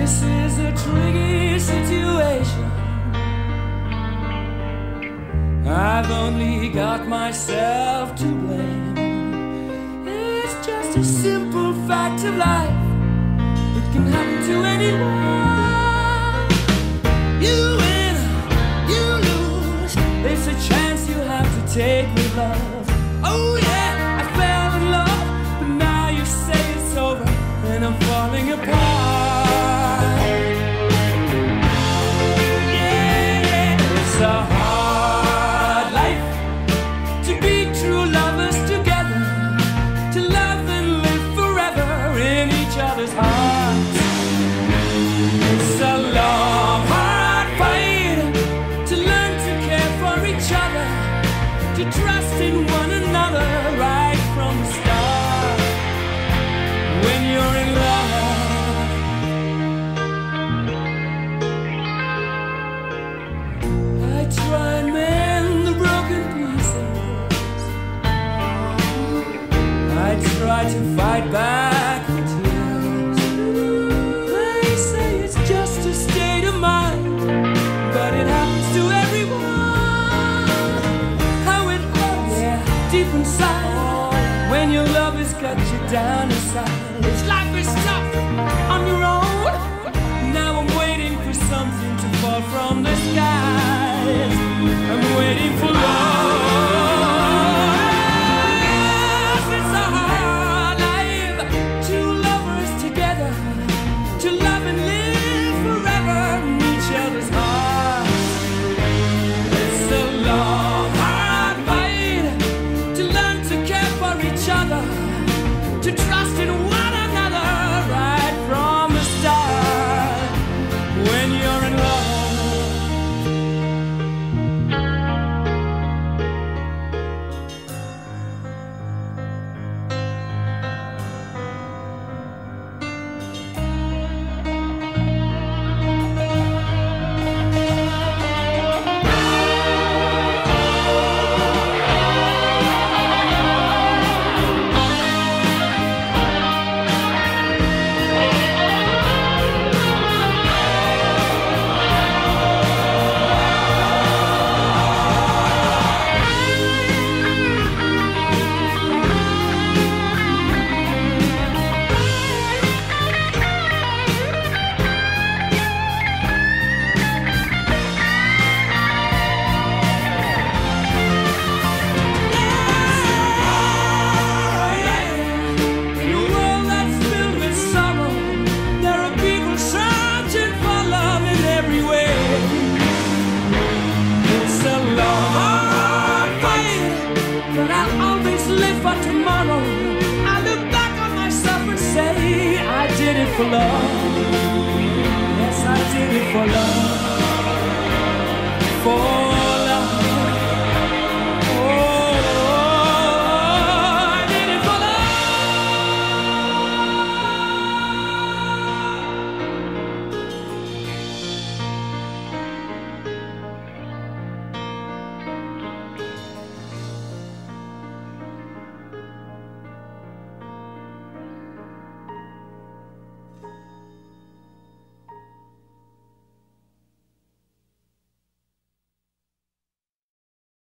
This is a tricky situation. I've only got myself to blame. It's just a simple fact of life. It can happen to anyone. You win, you lose. It's a chance you have to take with love. Oh yeah, I fell in love, but now you say it's over and I'm falling apart. Yeah, it's a hard life to be true lovers together, to love and live forever in each other's hearts. It's a long, hard fight to learn to care for each other, to trust in one another right from the start. When you're in love, I try and mend the broken pieces. I try to fight back the tears. They say it's just a state of mind, but it happens to everyone. How it hurts, yeah, deep inside, when your love has got you down inside. It's life is tough on your own. Now I'm waiting for something to fall from the skies. I'm waiting for love. Yes, it's a hard life. Two lovers together, to love and live forever in each other's hearts. It's a long, hard fight to learn to care for each other, to trust in one another right from the start. When you're in love, tomorrow, I look back on myself and say I did it for love. Yes, I did it for love. For